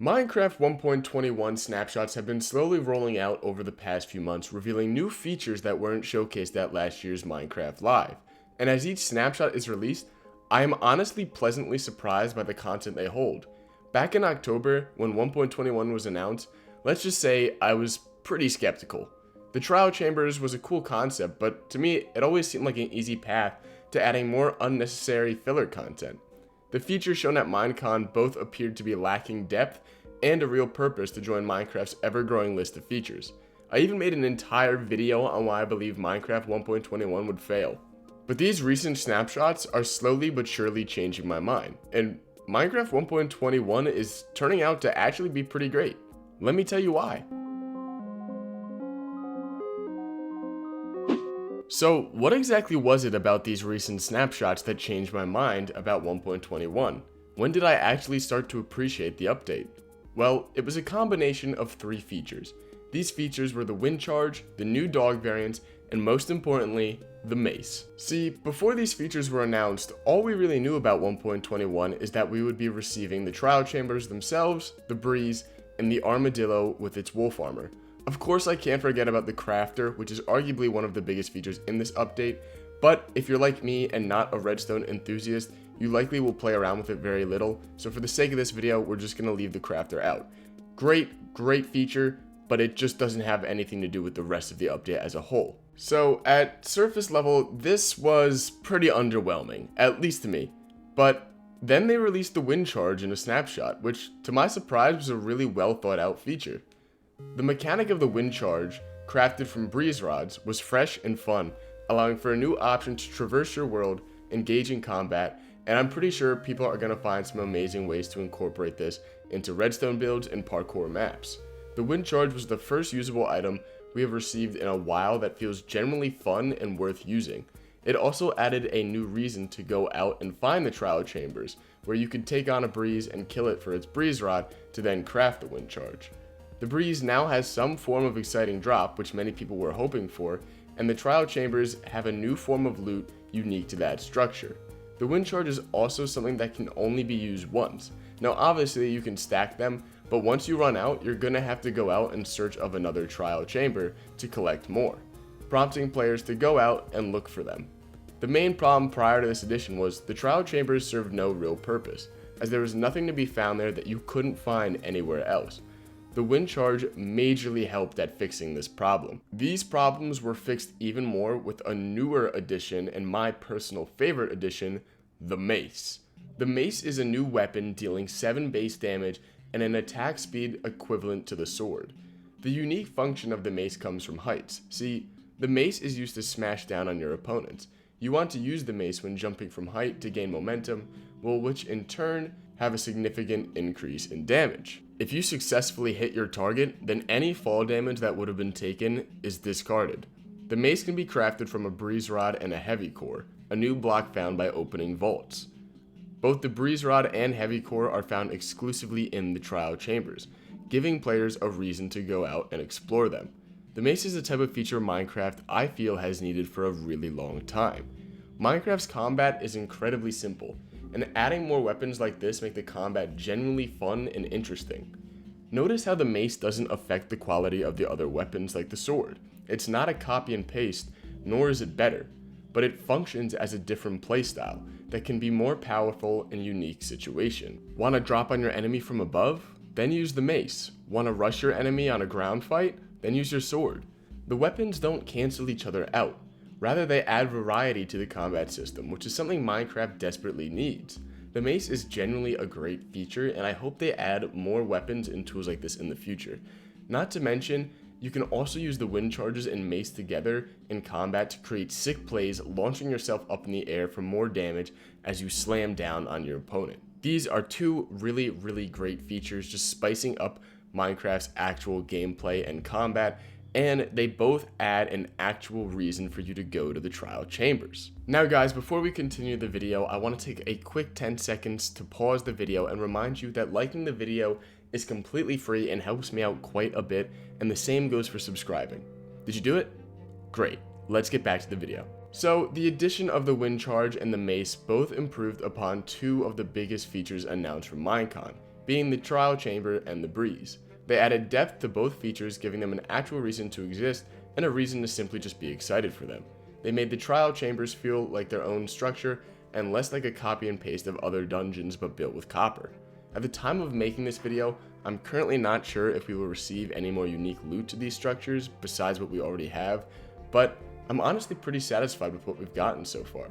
Minecraft 1.21 snapshots have been slowly rolling out over the past few months, revealing new features that weren't showcased at last year's Minecraft Live. And as each snapshot is released, I am honestly pleasantly surprised by the content they hold. Back in October, when 1.21 was announced, let's just say I was pretty skeptical. The trial chambers was a cool concept, but to me, it always seemed like an easy path to adding more unnecessary filler content. The features shown at Minecon both appeared to be lacking depth and a real purpose to join Minecraft's ever-growing list of features. I even made an entire video on why I believe Minecraft 1.21 would fail. But these recent snapshots are slowly but surely changing my mind, and Minecraft 1.21 is turning out to actually be pretty great. Let me tell you why. So, what exactly was it about these recent snapshots that changed my mind about 1.21? When did I actually start to appreciate the update? Well, it was a combination of three features. These features were the wind charge, the new dog variants, and most importantly, the mace. See, before these features were announced, all we really knew about 1.21 is that we would be receiving the trial chambers themselves, the breeze, and the armadillo with its wolf armor. Of course, I can't forget about the crafter, which is arguably one of the biggest features in this update, but if you're like me and not a redstone enthusiast, you likely will play around with it very little, so for the sake of this video, we're just going to leave the crafter out. Great feature, but it just doesn't have anything to do with the rest of the update as a whole. So at surface level, this was pretty underwhelming, at least to me. But then they released the wind charge in a snapshot, which to my surprise was a really well thought out feature. The mechanic of the wind charge, crafted from breeze rods, was fresh and fun, allowing for a new option to traverse your world, engage in combat, and I'm pretty sure people are going to find some amazing ways to incorporate this into redstone builds and parkour maps. The wind charge was the first usable item we have received in a while that feels generally fun and worth using. It also added a new reason to go out and find the trial chambers, where you could take on a breeze and kill it for its breeze rod to then craft the wind charge. The breeze now has some form of exciting drop, which many people were hoping for, and the trial chambers have a new form of loot unique to that structure. The wind charge is also something that can only be used once. Now obviously you can stack them, but once you run out, you're gonna have to go out in search of another trial chamber to collect more, prompting players to go out and look for them. The main problem prior to this edition was the trial chambers served no real purpose, as there was nothing to be found there that you couldn't find anywhere else. The wind charge majorly helped at fixing this problem. These problems were fixed even more with a newer addition and my personal favorite addition, the mace. The mace is a new weapon dealing 7 base damage and an attack speed equivalent to the sword. The unique function of the mace comes from heights. See, the mace is used to smash down on your opponents. You want to use the mace when jumping from height to gain momentum, which in turn have a significant increase in damage. If you successfully hit your target, then any fall damage that would have been taken is discarded. The mace can be crafted from a breeze rod and a heavy core, a new block found by opening vaults. Both the breeze rod and heavy core are found exclusively in the trial chambers, giving players a reason to go out and explore them. The mace is a type of feature Minecraft I feel has needed for a really long time. Minecraft's combat is incredibly simple, and adding more weapons like this make the combat genuinely fun and interesting. Notice how the mace doesn't affect the quality of the other weapons like the sword. It's not a copy and paste, nor is it better, but it functions as a different playstyle that can be more powerful in a unique situation. Want to drop on your enemy from above? Then use the mace. Want to rush your enemy on a ground fight? Then use your sword. The weapons don't cancel each other out. Rather, they add variety to the combat system, which is something Minecraft desperately needs. The mace is genuinely a great feature, and I hope they add more weapons and tools like this in the future. Not to mention, you can also use the wind charges and mace together in combat to create sick plays, launching yourself up in the air for more damage as you slam down on your opponent. These are two really great features, just spicing up Minecraft's actual gameplay and combat, and they both add an actual reason for you to go to the trial chambers. Now guys, before we continue the video, I want to take a quick 10 seconds to pause the video and remind you that liking the video is completely free and helps me out quite a bit, and the same goes for subscribing. Did you do it? Great, let's get back to the video. So the addition of the wind charge and the mace both improved upon two of the biggest features announced from Minecon, being the trial chamber and the breeze. They added depth to both features, giving them an actual reason to exist and a reason to simply just be excited for them. They made the trial chambers feel like their own structure and less like a copy and paste of other dungeons but built with copper. At the time of making this video, I'm currently not sure if we will receive any more unique loot to these structures besides what we already have, but I'm honestly pretty satisfied with what we've gotten so far.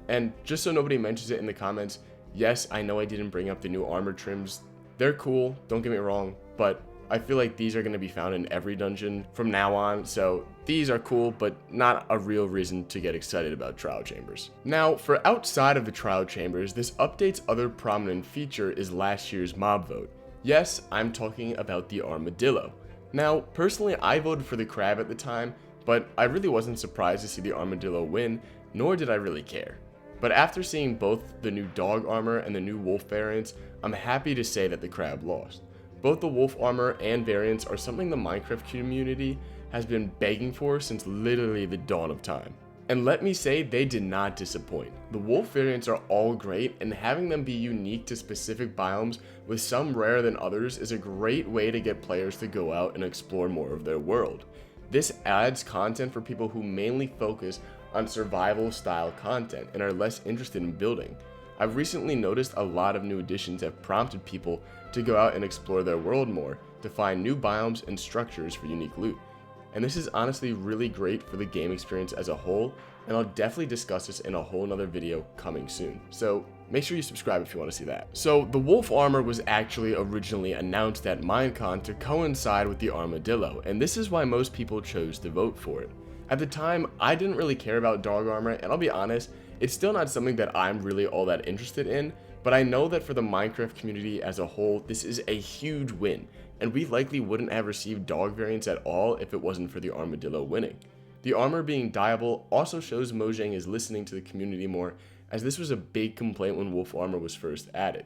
And just so nobody mentions it in the comments, yes, I know I didn't bring up the new armor trims. They're cool, don't get me wrong, but I feel like these are going to be found in every dungeon from now on, so these are cool, but not a real reason to get excited about trial chambers. Now, for outside of the trial chambers, this update's other prominent feature is last year's mob vote. Yes, I'm talking about the Armadillo. Now, personally, I voted for the crab at the time, but I really wasn't surprised to see the Armadillo win, nor did I really care. But after seeing both the new dog armor and the new wolf variants, I'm happy to say that the crab lost. Both the wolf armor and variants are something the Minecraft community has been begging for since literally the dawn of time. And let me say, they did not disappoint. The wolf variants are all great, and having them be unique to specific biomes, with some rarer than others, is a great way to get players to go out and explore more of their world. This adds content for people who mainly focus on survival style content and are less interested in building. I've recently noticed a lot of new additions have prompted people to go out and explore their world more, to find new biomes and structures for unique loot. And this is honestly really great for the game experience as a whole, and I'll definitely discuss this in a whole nother video coming soon. So make sure you subscribe if you want to see that. So the wolf armor was actually originally announced at Minecon to coincide with the Armadillo, and this is why most people chose to vote for it. At the time, I didn't really care about dog armor, and I'll be honest, it's still not something that I'm really all that interested in, but I know that for the Minecraft community as a whole, this is a huge win, and we likely wouldn't have received dog variants at all if it wasn't for the Armadillo winning. The armor being dyeable also shows Mojang is listening to the community more, as this was a big complaint when wolf armor was first added.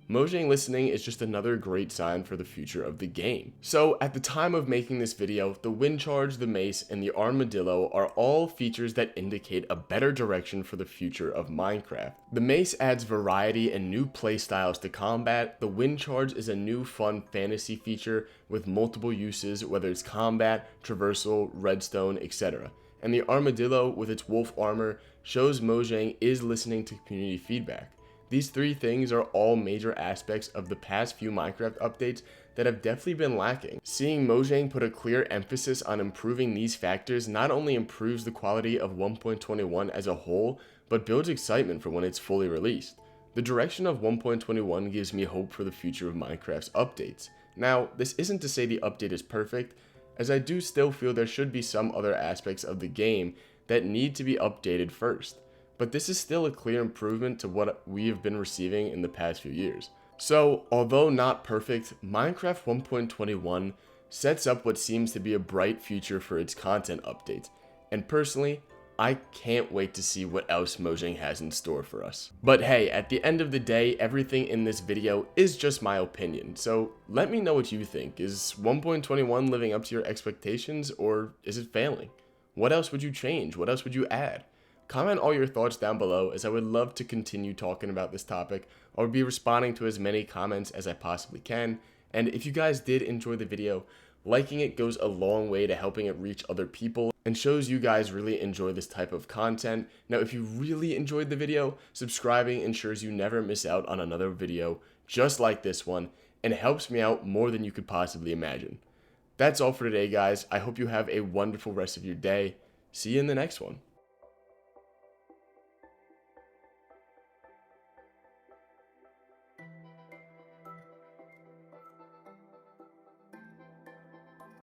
Mojang listening is just another great sign for the future of the game. So at the time of making this video, the wind charge, the mace, and the armadillo are all features that indicate a better direction for the future of Minecraft. The mace adds variety and new playstyles to combat. The wind charge is a new fun fantasy feature with multiple uses, whether it's combat, traversal, redstone, etc. And the armadillo with its wolf armor shows Mojang is listening to community feedback. These three things are all major aspects of the past few Minecraft updates that have definitely been lacking. Seeing Mojang put a clear emphasis on improving these factors not only improves the quality of 1.21 as a whole, but builds excitement for when it's fully released. The direction of 1.21 gives me hope for the future of Minecraft's updates. Now, this isn't to say the update is perfect, as I do still feel there should be some other aspects of the game that need to be updated first. But this is still a clear improvement to what we have been receiving in the past few years. So, although not perfect, Minecraft 1.21 sets up what seems to be a bright future for its content updates, and personally, I can't wait to see what else Mojang has in store for us. But hey, at the end of the day, everything in this video is just my opinion, so let me know what you think. Is 1.21 living up to your expectations, or is it failing? What else would you change? What else would you add? Comment all your thoughts down below, as I would love to continue talking about this topic. I'll be responding to as many comments as I possibly can, and if you guys did enjoy the video, liking it goes a long way to helping it reach other people and shows you guys really enjoy this type of content. Now, if you really enjoyed the video, subscribing ensures you never miss out on another video just like this one, and helps me out more than you could possibly imagine. That's all for today, guys. I hope you have a wonderful rest of your day. See you in the next one.